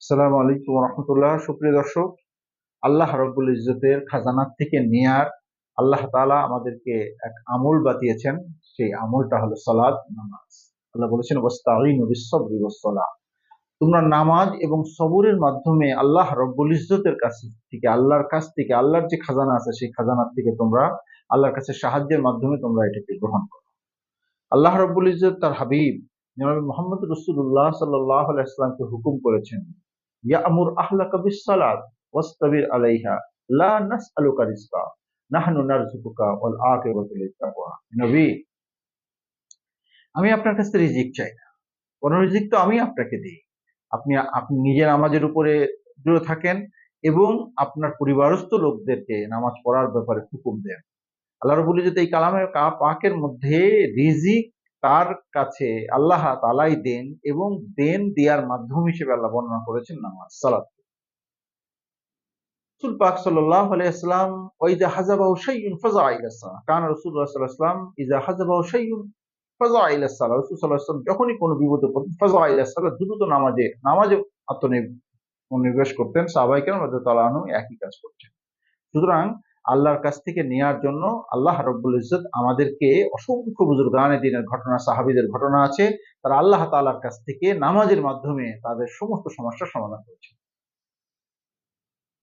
আসসালামু আলাইকুম রহমতুল্লাহ। সুপ্রিয় দর্শক, আল্লাহ রব্বুল ইজ্জতের খাজানার থেকে নেয়ার আল্লাহ তাআলা আমাদেরকে এক আমল বাতিয়েছেন। সেই আমলটা হলো সালাত, নামাজ। আল্লাহ বলেছেন ওয়াস্তাঈনু বিস-সাবরি ওয়াস-সালাহ। তোমরা নামাজ এবং সবরের মাধ্যমে আল্লাহ রব্বুল ইজ্জতের কাছ থেকে, আল্লাহর কাছ থেকে, আল্লাহর যে খাজানা আছে সেই খাজানার থেকে তোমরা আল্লাহর কাছে সাহায্যের মাধ্যমে তোমরা এটাকে গ্রহণ করো। আল্লাহ রব্বুল ইজ্জত তার হাবিব জনাব মুহাম্মদ রাসূলুল্লাহ সাল্লাল্লাহু আলাইহি ওয়াসাল্লামকে হুকুম করেছেন, ইয়ামুর আহলাকা বিস-সালাত ওয়াসতাবির আলাইহা লা নাসআলুকা রিজকা নাহনু নারযুকুকা ওয়াল আকিবাতু লিত-তাকওয়া। নবী, আমি আপনার কাছে রিজিক চাই না, বরং রিজিক তো আমি আপনাকে দিই। আপনি আপনি নিজে নামাজের উপরে দৃঢ় থাকেন এবং আপনার পরিবারস্থ লোকদেরকে নামাজ পড়ার ব্যাপারে হুকুম দেন। আল্লাহ রাব্বুল ইজ্জত এই কালামের পাকের মধ্যে রিজিক তার কাছে আল্লাহ তাআলাই দেন এবং দেন দেওয়ার মাধ্যম হিসেবে আল্লাহ বর্ণনা করেছেন নামাজ, সালাত। রাসূল পাক সাল্লাল্লাহু আলাইহি ওয়াসাল্লাম ওয়াইদা হাযাবাহু শাইউন ফাযাআ ইলা সালাহ, কানা রাসূলুল্লাহ সাল্লাল্লাহু আলাইহি ওয়াসাল্লাম ইযা হাযাবাহু শাইউন ফাযাআ ইলা সালাহ। রাসূল সাল্লাল্লাহু আলাইহি ওয়াসাল্লাম যখনই কোনো বিপদে পড়তেন ফাযাআ ইলা সালাহ, দ্রুত নামাজে মনোনিবেশ করতেন। সাহাবায়ে কেরাম রাদিয়াল্লাহু তাআলা আনহুম একই কাজ করছেন। সুতরাং আল্লাহর কাছ থেকে নেয়ার জন্য আল্লাহ রব্বুল ইজ্জত আমাদেরকে অসংখ্য বুজুর্গানে দ্বীনের ঘটনা, সাহাবীদের ঘটনা আছে, তারা আল্লাহ তাআলার কাছ থেকে নামাজের মাধ্যমে তাদের সমস্ত সমস্যার সমাধান করেছেন।